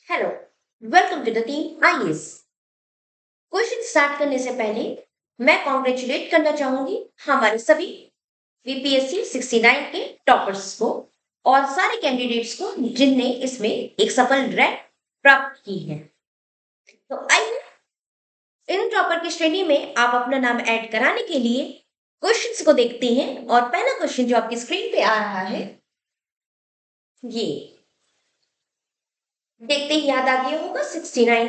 Hello, welcome to the team IAS. Question start करने से पहले मैं कॉन्ग्रेचुलेट करना चाहूंगी हमारे सभी वीपीएससी 69 के टॉपर्स को और सारे कैंडिडेट्स को जिनने इसमें एक सफल रैंक प्राप्त की है। तो आइए इन टॉपर की श्रेणी में आप अपना नाम ऐड कराने के लिए क्वेश्चंस को देखते हैं और पहला क्वेश्चन जो आपकी स्क्रीन पे आ रहा है ये देखते ही याद आ गया होगा 69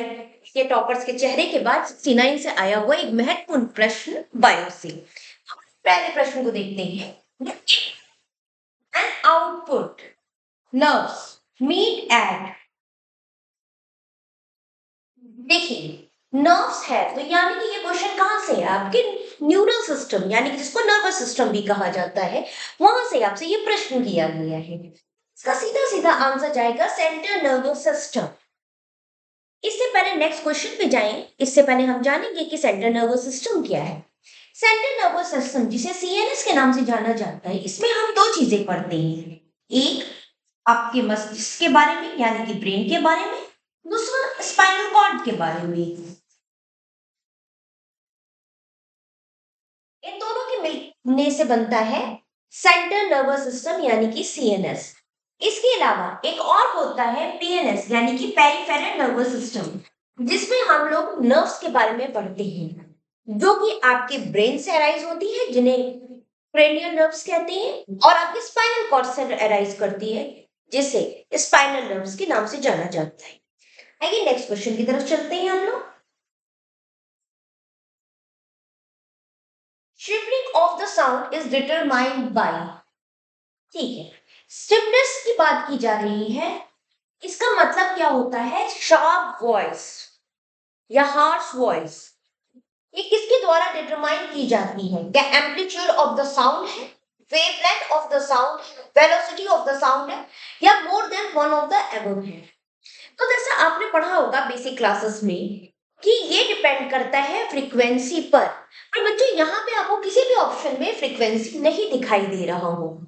के टॉपर्स के चेहरे के बाद 69 से आया हुआ एक महत्वपूर्ण प्रश्न बायो से। पहले प्रश्न को देखते हैं। An output nerves meet at, देखिए नर्व्स है तो यानी कि ये क्वेश्चन कहां से है? आपके न्यूरल सिस्टम यानी कि जिसको नर्वस सिस्टम भी कहा जाता है, वहां से आपसे ये प्रश्न किया गया है। इसका सीधा सीधा आंसर जाएगा सेंट्रल नर्वस सिस्टम। इससे पहले नेक्स्ट क्वेश्चन पे जाएं, इससे पहले हम जानेंगे कि सेंट्रल नर्वस सिस्टम क्या है। सेंट्रल नर्वस सिस्टम जिसे सीएनएस के नाम से जाना जाता है, इसमें हम दो चीजें पढ़ते हैं। एक आपके मस्तिष्क के बारे में यानी कि ब्रेन के बारे में, दूसरा स्पाइनल कॉर्ड के बारे में। इन दोनों के मिलने से बनता है सेंट्रल नर्वस सिस्टम यानी कि सीएनएस। इसके अलावा एक और होता है पीएनएस यानी कि पेरिफेरल नर्वस सिस्टम, जिसमें हम लोग नर्व्स के बारे में पढ़ते हैं जो कि आपके ब्रेन से अराइज होती है, जिन्हें क्रेनियल नर्व्स कहते हैं, और आपके स्पाइनल कॉर्ड से अराइज करती है, जिसे स्पाइनल नर्व्स के नाम से जाना जाता है। आइए नेक्स्ट क्वेश्चन की तरफ चलते हैं हम लोग। Shrinkage of the sound is determined by, ठीक है, स्टिफनेस की बात की जा रही है। इसका मतलब क्या होता है? शार्प वॉइस या हार्श वॉइस ये किसके द्वारा डिटरमाइन की जाती है? क्या एम्पलीट्यूड ऑफ द साउंड है, wavelength of the sound, velocity of the sound है, या more than one of the above है? तो जैसा आपने पढ़ा होगा बेसिक क्लासेस में कि ये डिपेंड करता है फ्रीक्वेंसी पर बच्चों यहाँ पे आपको किसी भी ऑप्शन में फ्रीक्वेंसी नहीं दिखाई दे रहा हो,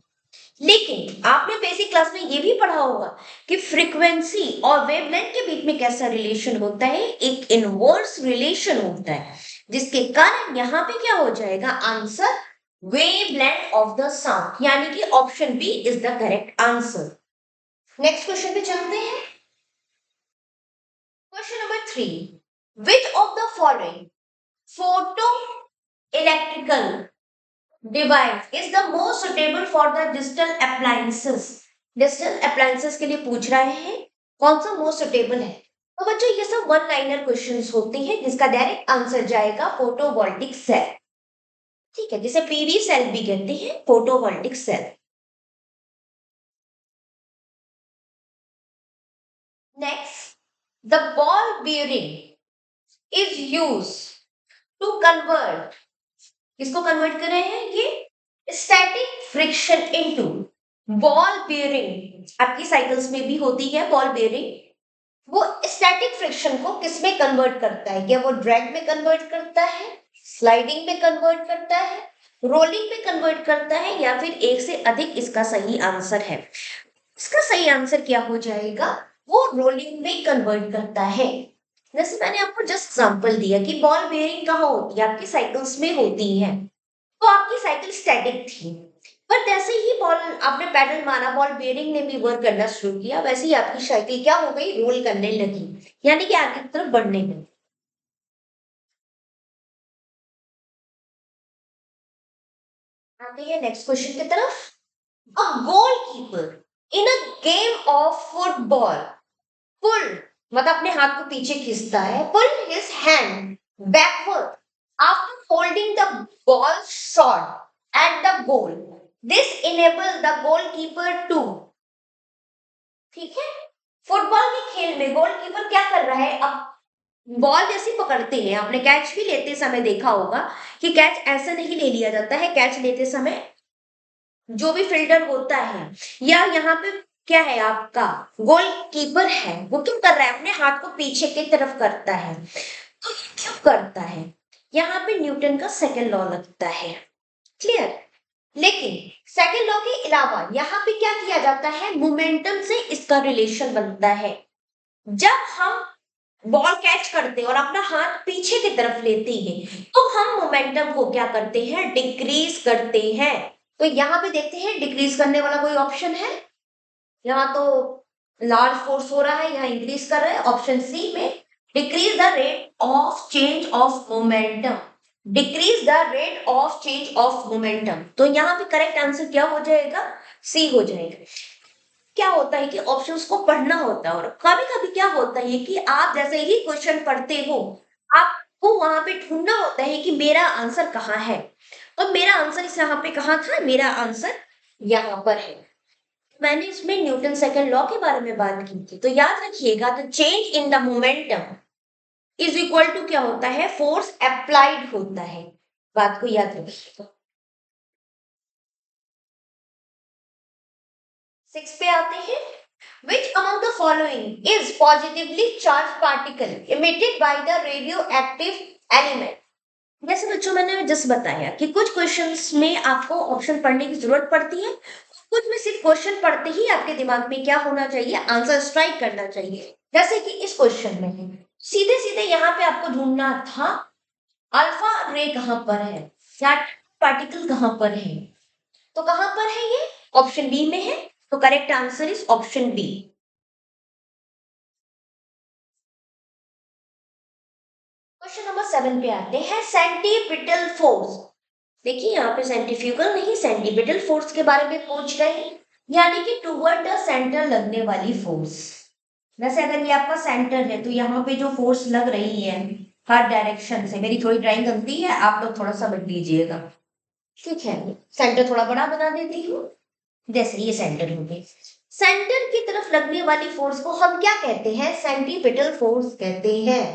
लेकिन आपने बेसिक क्लास में ये भी पढ़ा होगा कि फ्रीक्वेंसी और वेवलेंथ के बीच में कैसा रिलेशन होता है, एक इनवर्स रिलेशन होता है, जिसके कारण यहाँ पे क्या हो जाएगा answer wavelength of the sound, यानी कि option B is the correct answer. Next question पे चलते हैं। Question number 3. Which of the following photoelectrical device is the most suitable for the digital appliances? Digital appliances के लिए पूछ रहे हैं कौन सा मोस्ट सुटेबल है। तो बच्चों ये सब वन लाइनर क्वेश्चंस होते हैं जिसका डायरेक्ट आंसर जाएगा फोटोवोल्टिक सेल। ठीक है, जिसे पीवी सेल भी कहते हैं, photovoltaic cell. Next, the ball bearing is used to convert, किसको कन्वर्ट कर रहे हैं? ये static friction into ball bearing. आपकी साइकिल्स में भी होती है बॉल बेयरिंग। वो स्टैटिक फ्रिक्शन को किस में कन्वर्ट करता है? क्या वो ड्रैग में कन्वर्ट करता है, स्लाइडिंग में कन्वर्ट करता है, रोलिंग में कन्वर्ट करता है, या फिर एक से अधिक? इसका सही आंसर है, इसका सही आंसर क्या हो जाएगा? वो रोलिंग में कन्वर्ट करता है। जैसे मैंने आपको जस्ट एग्जांपल दिया कि बॉल बेयरिंग कहाँ होती है, आपकी साइकिल्स में होती है। तो आपकी साइकिल स्टैटिक थी, पर जैसे ही बॉल आपने पैडल मारा, बॉल बेयरिंग ने भी वर्क करना शुरू किया, वैसे ही आपकी साइकिल क्या हो गई? रोल करने लगी, यानी कि आगे की तरफ बढ़ने लगी। आते हैं नेक्स्ट क्वेश्चन की तरफ। A goalkeeper in a game of football pull, मतलब अपने हाथ को पीछे खींचता है, pull his hand backward after holding the ball shot at the goal, this enable the goalkeeper to, ठीक है, फुटबॉल के खेल में गोलकीपर क्या कर रहा है? अब बॉल जैसे पकड़ते हैं, आपने कैच भी लेते समय देखा होगा कि कैच ऐसा नहीं ले लिया जाता है। कैच लेते समय जो भी फील्डर होता है या यहाँ पे क्या है, आपका गोलकीपर है, वो क्यों कर रहा है? अपने हाथ को पीछे की तरफ करता है। तो ये क्यों करता है? यहाँ पे न्यूटन का सेकंड लॉ लगता है। क्लियर? लेकिन सेकंड लॉ के अलावा यहाँ पे क्या किया जाता है? मोमेंटम से इसका रिलेशन बनता है। जब हम बॉल कैच करते हैं और अपना हाथ पीछे की तरफ लेते हैं तो हम मोमेंटम को क्या करते हैं, डिक्रीज करते हैं। तो यहाँ पे देखते हैं डिक्रीज करने वाला कोई ऑप्शन है? यहाँ तो लार्ज फोर्स हो रहा है, यहाँ इंक्रीज कर रहे हैं। ऑप्शन सी में decrease the rate of change of momentum, decrease the rate of change of momentum. तो यहाँ पे करेक्ट आंसर क्या हो जाएगा? सी हो जाएगा। क्या होता है कि ऑप्शंस को पढ़ना होता है और कभी कभी क्या होता है कि आप जैसे ही क्वेश्चन पढ़ते हो आपको वहां पे ढूंढना होता है कि मेरा आंसर कहाँ है। तो मेरा आंसर इस यहाँ पे कहाँ था? मेरा आंसर यहाँ पर है। मैंने इसमें न्यूटन सेकंड लॉ के बारे में बात की थी, तो याद रखिएगा the change in the momentum is equal to क्या होता है? फोर्स अप्लाइड होता है। बात को याद रखिएगा। 6 पे आते हैं। Which among the following is positively charged particle emitted by the radioactive element? जैसे बच्चों मैंने जस्ट बताया कि कुछ क्वेश्चंस में आपको ऑप्शन पढ़ने की जरूरत पड़ती है, कुछ में सिर्फ क्वेश्चन पढ़ते ही आपके दिमाग में क्या होना चाहिए? आंसर स्ट्राइक करना चाहिए। जैसे कि इस क्वेश्चन में है, सीधे सीधे यहाँ पे आपको ढूंढना था अल्फा रे कहाँ पर है या पार्टिकल कहाँ पर है। तो कहाँ पर है ये? ऑप्शन बी में है। तो correct answer is option B. Question number 7 पे आते हैं, सेंटीपिटल फोर्स। देखिए यहाँ पे सेंट्रीफ्यूगल नहीं सेंटीपिटल फोर्स के बारे में पूछ रहे हैं, यानी कि टुवर्ड द सेंटर लगने वाली फोर्स। वैसे अगर ये आपका सेंटर है तो यहाँ पे जो फोर्स लग रही है हर डायरेक्शन से, मेरी थोड़ी ड्राइंग गलती है, आप लोग थोड़ा सा बदल लीजिएगा। ठीक है, सेंटर थोड़ा बड़ा बना देती हूँ। जैसे ये सेंटर हो गई, सेंटर की तरफ लगने वाली फोर्स को हम क्या कहते हैं? सेंटीपिटल फोर्स कहते हैं।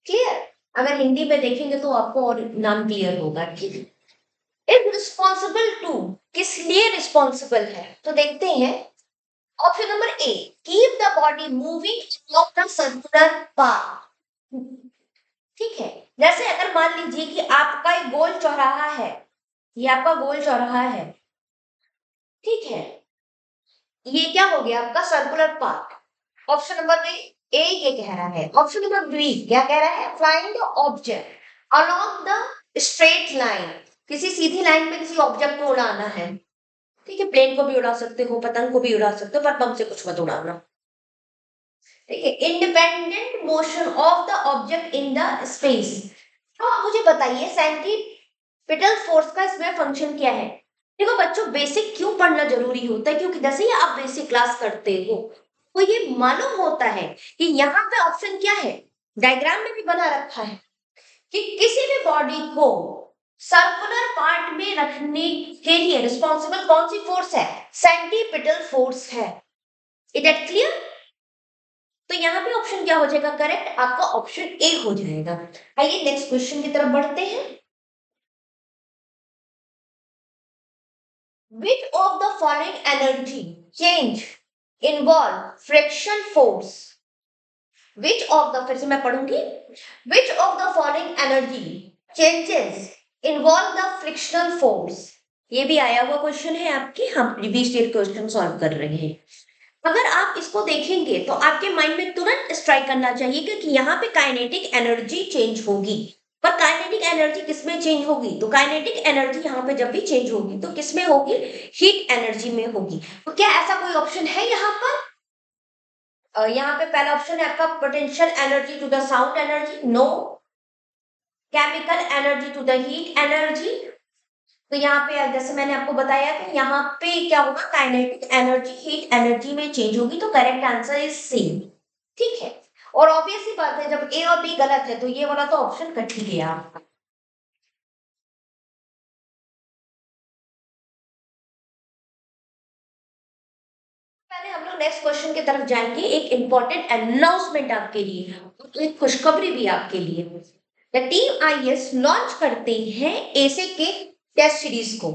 क्लियर? अगर हिंदी में देखेंगे तो आपको और नाम क्लियर होगा। ठीक है, इज रिस्पॉन्सिबल टू, किस लिए रिस्पॉन्सिबल है? तो देखते हैं। Option number A, keep the body moving along the circular path. ठीक है, जैसे अगर मान लीजिए कि आपका एक गोल चौराहा है, ये आपका गोल चौराहा है, ठीक है, ये क्या हो गया आपका circular path. Option number A ये कह रहा है। ऑप्शन नंबर बी क्या कह रहा है? Flying the object along the straight line, किसी सीधी लाइन में किसी ऑब्जेक्ट को उड़ाना है। ठीक है, प्लेन को भी उड़ा सकते हो, पतंग को भी उड़ा सकते हो, पर बम से कुछ मत उड़ाना। ठीक है, independent motion of the object in the space. तो आप मुझे बताइए सेंट्रीपिटल फोर्स का इसमें फंक्शन क्या है? देखो बच्चों, बेसिक क्यों पढ़ना जरूरी होता है? क्योंकि जैसे ही आप बेसिक क्लास करते हो तो ये मालूम होता है कि यहाँ पे ऑप्शन क्या है, डायग्राम में भी बना रखा है कि किसी भी बॉडी को सर्कुलर पार्ट में रखने के लिए रिस्पॉन्सिबल कौन सी फोर्स है? सेंटीपिटल फोर्स है। It is clear? तो यहाँ पे ऑप्शन क्या हो जाएगा करेक्ट? आपका ऑप्शन ए हो जाएगा। आइए नेक्स्ट क्वेश्चन की तरफ बढ़ते हैं। Which of the following energy change involve friction force? Which of the, फिर से मैं पढ़ूंगी, which of the following energy changes involve the frictional force? ये भी आया हुआ क्वेश्चन है आपके, हम प्रीवियस ईयर क्वेश्चन सॉल्व कर रहे हैं। अगर आप इसको देखेंगे तो आपके माइंड में तुरंत स्ट्राइक करना चाहिए क्योंकि यहाँ पे काइनेटिक एनर्जी चेंज होगी। पर काइनेटिक एनर्जी किसमें चेंज होगी? तो काइनेटिक एनर्जी यहाँ पे जब भी चेंज होगी तो किसमें होगी? हीट एनर्जी में होगी। तो क्या ऐसा कोई ऑप्शन है यहाँ पर? यहाँ पे पहला ऑप्शन है आपका potential energy to the sound energy, no. Chemical energy to the heat energy. तो यहाँ पे जैसे मैंने आपको बताया कि यहाँ पे क्या होगा, काइनेटिक एनर्जी हीट एनर्जी में चेंज होगी। तो करेक्ट आंसर इज सी। ठीक है, और ऑब्वियस सी बात है जब ए और बी गलत है तो ये वाला तो ऑप्शन कट ही गया आपका। पहले हम लोग नेक्स्ट क्वेश्चन की तरफ जाएंगे। एक इंपॉर्टेंट अनाउंसमेंट आपके लिए, तो एक खुशखबरी भी आपके लिए। द टीम आईएएस लॉन्च करते हैं एसे के टेस्ट सीरीज को।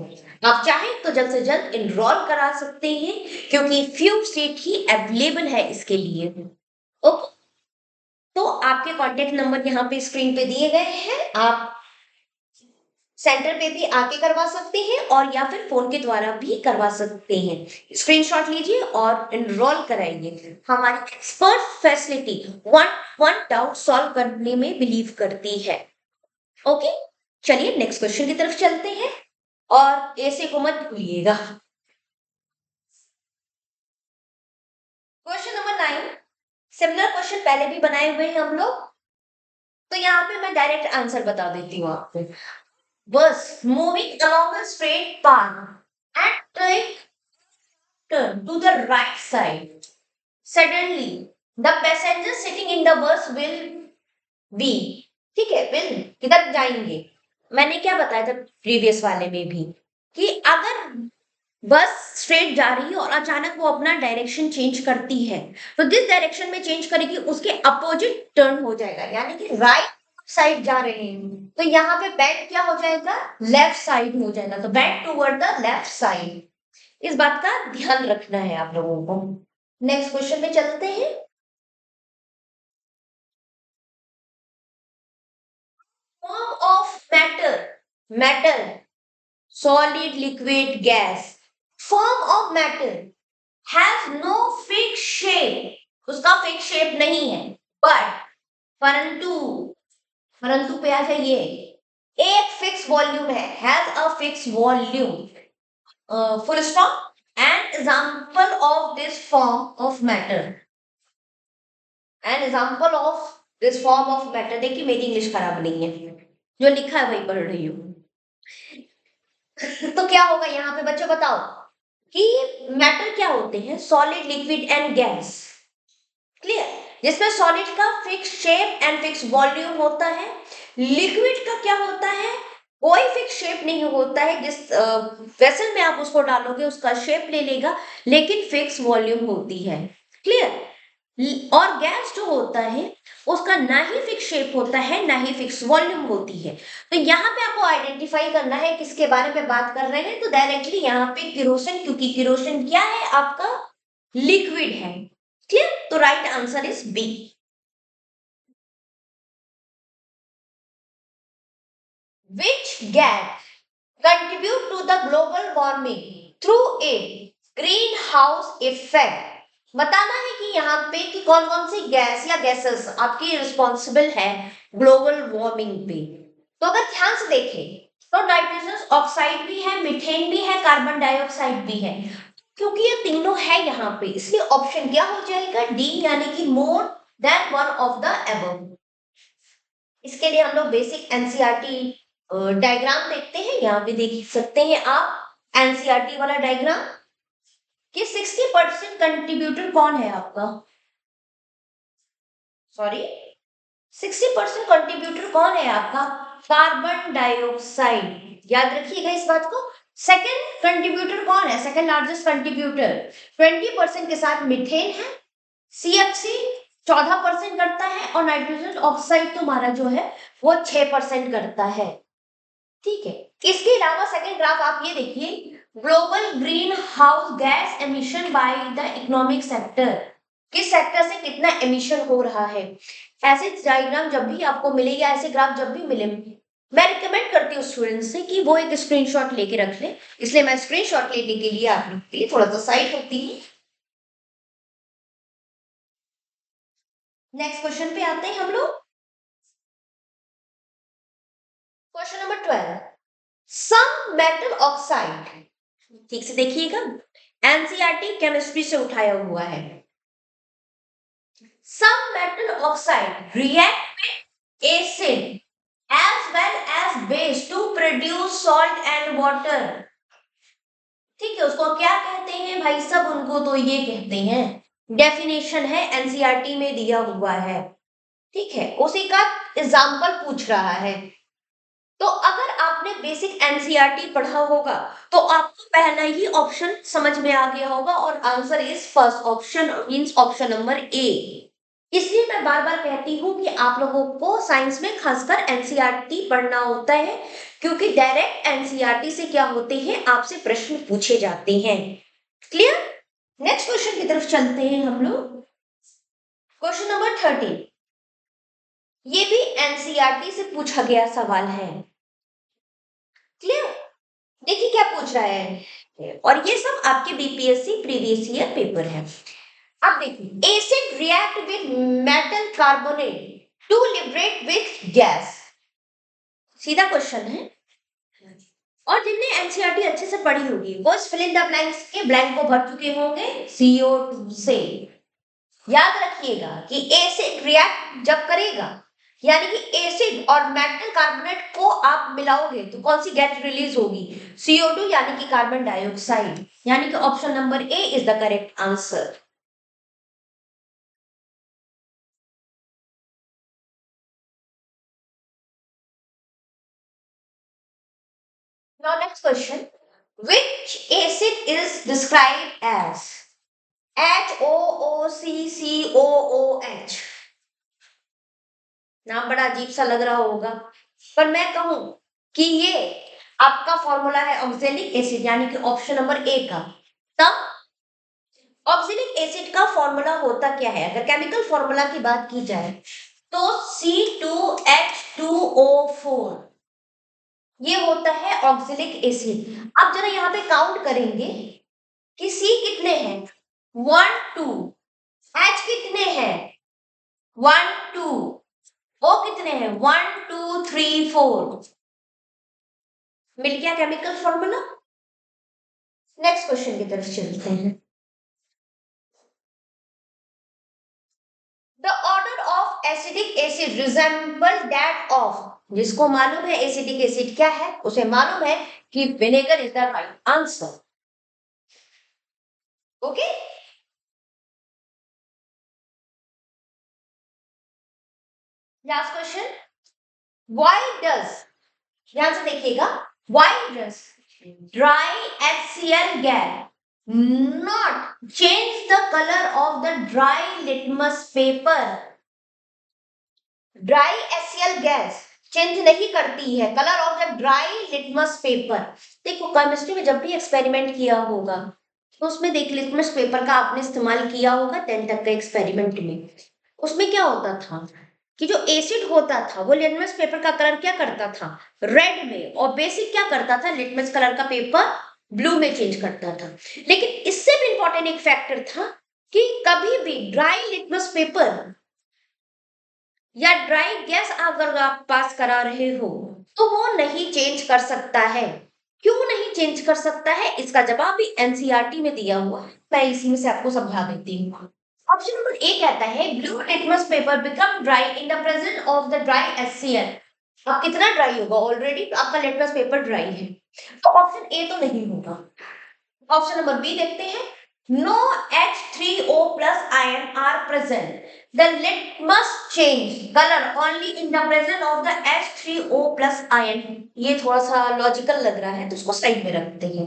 आप चाहें तो जल्द से जल्द इनरोल करा सकते हैं क्योंकि फ्यू सीट ही अवेलेबल है इसके लिए। ओके, तो आपके कॉन्टेक्ट नंबर यहाँ पे स्क्रीन पे दिए गए हैं। आप सेंटर पे भी आके करवा सकते हैं और या फिर फोन के द्वारा भी करवा सकते हैं। स्क्रीनशॉट लीजिए और एनरोल कराइए। हमारी expert facility one one doubt solve करने में बिलीव करती है। ओके, चलिए नेक्स्ट क्वेश्चन की तरफ चलते हैं और ऐसे को मत भूलिएगा। क्वेश्चन नंबर 9, सिमिलर क्वेश्चन पहले भी बनाए हुए हैं हम लोग, तो यहाँ पे मैं डायरेक्ट आंसर बता देती हूँ आपको। बस moving along a straight path and take turn to the right side. Suddenly, the passenger sitting in the bus will be, ठीक है, will किधर जाएंगे? मैंने क्या बताया था प्रीवियस वाले में भी कि अगर बस स्ट्रेट जा रही है और अचानक वो अपना डायरेक्शन चेंज करती है, तो जिस डायरेक्शन में चेंज करेगी उसके अपोजिट टर्न हो जाएगा, यानी कि राइट साइड जा रहे हैं तो यहाँ पे बेंड क्या हो जाएगा? लेफ्ट साइड हो जाएगा, तो bend toward the left side. इस बात का ध्यान रखना है आप लोगों को। नेक्स्ट क्वेश्चन में चलते हैं। Form of matter, metal, solid, liquid, gas. Form of matter has no fix shape, उसका फिक्स शेप नहीं है, बट परंतु, परंतु पे आ जाइए, एक fix volume has a fix volume, full stop. An example of this form of matter, an example of this form of matter, देखिए मेरी इंग्लिश खराब नहीं है, जो लिखा है वही पढ़ रही हूँ। तो क्या होगा यहाँ पे बच्चों बताओ कि मैटर क्या होते हैं? Solid, liquid and gas. Clear? जिसमें सॉलिड का fix shape and fix volume होता है। लिक्विड का क्या होता है? कोई फिक्स शेप नहीं होता है, जिस वेसल में आप उसको डालोगे उसका शेप ले लेगा, लेकिन फिक्स वॉल्यूम होती है। क्लियर? और गैस जो होता है उसका ना ही फिक्स शेप होता है ना ही फिक्स वॉल्यूम होती है। तो यहाँ पे आपको आइडेंटिफाई करना है किसके बारे में बात कर रहे हैं, तो डायरेक्टली यहाँ पे किरोसिन, क्योंकि किरोसिन क्या है आपका? लिक्विड है। क्लियर? तो right answer is B. Which gas contribute to the global warming through a greenhouse effect? बताना है कि यहाँ पे कि कौन कौन सी गैस या गैसेस आपकी रिस्पॉन्सिबल है ग्लोबल वार्मिंग पे। तो अगर ध्यान से देखें तो नाइट्रोजन ऑक्साइड भी है, मीथेन भी है, कार्बन डाइऑक्साइड भी है। क्योंकि ये तीनों है यहाँ पे, इसलिए ऑप्शन क्या हो जाएगा? डी, यानी कि more than one of the above. इसके लिए हम लोग बेसिक एनसीईआरटी डायग्राम देखते हैं, यहाँ पे देख सकते हैं आप एनसीईआरटी वाला डायग्राम कि 60% कंट्रीब्यूटर कौन है आपका? सॉरी, 60% कंट्रीब्यूटर कौन है आपका? Carbon dioxide. याद रखिएगा इस बात को। सेकेंड कंट्रीब्यूटर कौन है? सेकेंड लार्जेस्ट कंट्रीब्यूटर 20% के साथ मीथेन है। सीएफसी 14% करता है और नाइट्रोजन ऑक्साइड तुम्हारा जो है वो 6% करता है। ठीक है, इसके अलावा सेकेंड ग्राफ आप ये देखिए, global green house gas emission by the economic sector, किस सेक्टर से कितना एमिशन हो रहा है। ऐसे डायग्राम जब भी आपको मिले या ऐसे ग्राफ जब भी मिले, मैं रिकमेंड करती हूँ स्टूडेंट्स से कि वो एक स्क्रीनशॉट लेके रख ले, इसलिए मैं स्क्रीनशॉट लेने के लिए आप लोग के लिए थोड़ा सा साइड होती है। नेक्स्ट क्वेश्चन पे आते हैं हम लोग। Question number 12, some metal oxide, ठीक से देखिएगा, एनसीईआरटी केमिस्ट्री से उठाया हुआ है। Some metal oxide react with acid as well as base to produce salt and water। ठीक है, उसको क्या कहते हैं भाई सब? उनको तो ये कहते हैं, डेफिनेशन है एनसीईआरटी में दिया हुआ है। ठीक है, उसी का एग्जाम्पल पूछ रहा है। तो अगर आपने बेसिक एनसीईआरटी पढ़ा होगा तो आपको पहला ही ऑप्शन समझ में आ गया होगा और answer is first option, means option number A. इसलिए मैं बार बार कहती हूँ कि आप लोगों को साइंस में खासकर एनसीईआरटी पढ़ना होता है, क्योंकि डायरेक्ट एनसीईआरटी से क्या होते हैं, आपसे प्रश्न पूछे जाते हैं। क्लियर? नेक्स्ट क्वेश्चन की तरफ चलते हैं हम लोग। क्वेश्चन नंबर 13, ये भी एनसीईआरटी से पूछा गया सवाल है। क्लियर? देखिए क्या पूछ रहा है, और ये सब आपके बीपीएससी प्रीवियस ईयर पेपर है। अब देखिए, acid react with metal carbonate to liberate with gas. सीधा क्वेश्चन है, और जिनने एनसीईआरटी अच्छे से पढ़ी होगी वो इस फिल इन द ब्लैंक्स के ब्लैंक को भर चुके होंगे CO2 से। याद रखिएगा कि एसिड रिएक्ट जब करेगा, यानी कि एसिड और मेटल कार्बोनेट को आप मिलाओगे तो कौन सी गैस रिलीज होगी? CO2 यानी कि कार्बन डाइऑक्साइड। यानी कि option number A is the correct answer. Now next question, which acid is described as HOOCCOOH? नाम बड़ा अजीब सा लग रहा होगा, पर मैं कहूं कि ये आपका फॉर्मूला है ऑक्जेलिक एसिड, यानी कि ऑप्शन नंबर ए का। तब ऑक्जेलिक एसिड का फॉर्मूला होता क्या है? अगर केमिकल फॉर्मूला की बात की जाए तो C2H2O4 ये होता है ऑक्जेलिक एसिड। अब जरा यहाँ पे काउंट करेंगे कि C कितने हैं, 1 2, H कितने हैं, 1 2, O कितने हैं, 1 2 3 4। मिल गया केमिकल फॉर्मूला। नेक्स्ट क्वेश्चन की तरफ चलते हैं। The order of acidic acid resemble that of, जिसको मालूम है एसिडिक एसिड क्या है, उसे मालूम है कि vinegar is the right answer. Okay, last question, why does, ध्यान से देखिएगा, why does dry HCl gas not change the colour of the dry litmus paper? Dry HCl gas change नहीं करती है colour of the dry litmus paper. देखो chemistry में जब भी एक्सपेरिमेंट किया होगा तो उसमें देख, लिटमस पेपर का आपने इस्तेमाल किया होगा 10 तक के एक्सपेरिमेंट में। उसमें क्या होता था कि जो एसिड होता था वो लिटमस पेपर का कलर क्या करता था, रेड में, और बेसिक क्या करता था, लिटमस कलर का पेपर ब्लू में चेंज करता था। लेकिन इससे भी इंपॉर्टेंट एक फैक्टर था कि कभी भी ड्राई लिटमस पेपर या ड्राई गैस अगर आप पास करा रहे हो तो वो नहीं चेंज कर सकता है। क्यों नहीं चेंज कर सकता है, इसका जवाब भी एनसीईआरटी में दिया हुआ है, मैं इसी में से आपको समझा देती हूँ। ऑप्शन नंबर ए कहता है blue litmus paper become dry in the presence of the dry HCl। अब कितना ड्राई होगा, ऑलरेडी आपका लिटमस पेपर ड्राई है, तो ऑप्शन ए तो नहीं होगा। ऑप्शन नंबर बी देखते हैं, no H3O plus ion are present, the litmus change color only in the presence of the H3O plus ion। ये थोड़ा सा लॉजिकल लग रहा है तो उसको साइड में रखते हैं।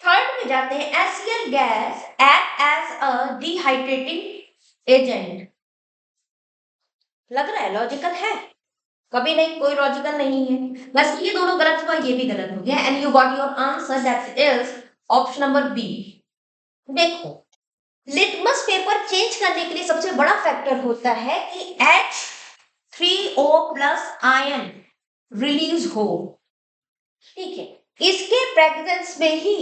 थर्ड में जाते हैं, HCl gas act as a dehydrating agent। लग रहा है लॉजिकल है, कभी नहीं, कोई लॉजिकल नहीं है, बस ये दोनों गलत हुआ, ये भी गलत हो गया, and you got your answer that is option number B. देखो, लिटमस पेपर चेंज करने के लिए सबसे बड़ा फैक्टर होता है कि H3O प्लस आयन रिलीज हो। ठीक है, इसके प्रेजेंस में ही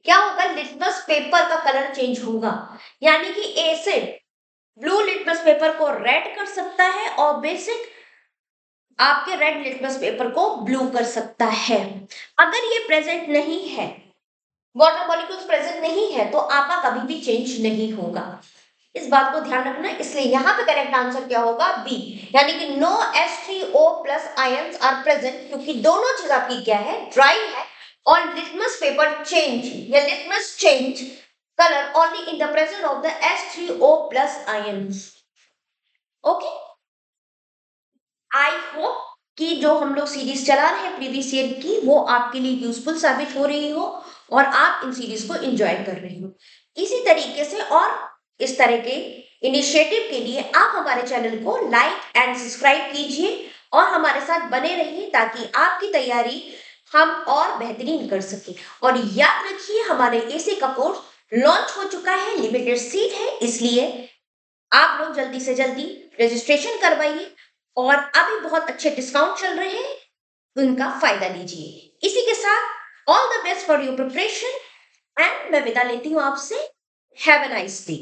क्या होगा, लिटमस पेपर का कलर चेंज होगा, यानी कि एसिड ब्लू लिटमस पेपर को रेड कर सकता है और बेसिक आपके रेड लिटमस पेपर को ब्लू कर सकता है। अगर ये प्रेजेंट नहीं है, वाटर मॉलिक्यूल्स प्रेजेंट नहीं है, तो आपका कभी भी चेंज नहीं होगा। इस बात को ध्यान रखना, इसलिए यहाँ पे करेक्ट आंसर क्या होगा, बी, यानी कि no H3O plus ions are present, क्योंकि दोनों चीज आपकी क्या है, ड्राई है, और लिटमस पेपर चेंज या litmus change colour only in the presence of the H3O plus ions. Okay, I hope कि जो हम लोग सीरीज चला रहे हैं प्रीवियस ईयर की वो आपके लिए यूजफुल साबित हो रही हो और आप इन सीरीज को एंजॉय कर रहे हो। इसी तरीके से और इस तरह के इनिशिएटिव के लिए आप हमारे चैनल को लाइक एंड सब्सक्राइब कीजिए और हमारे साथ बने रहिए ताकि आपकी तैयारी हम और बेहतरीन कर सके। और याद रखिए, हमारे एसी का कोर्स लॉन्च हो चुका है, लिमिटेड सीट है, इसलिए आप लोग जल्दी से जल्दी रजिस्ट्रेशन करवाइए और अभी बहुत अच्छे डिस्काउंट चल रहे हैं, उनका फायदा लीजिए। इसी के साथ all the best for your preparation and मैं विदा लेती हूँ आपसे। Have a nice day.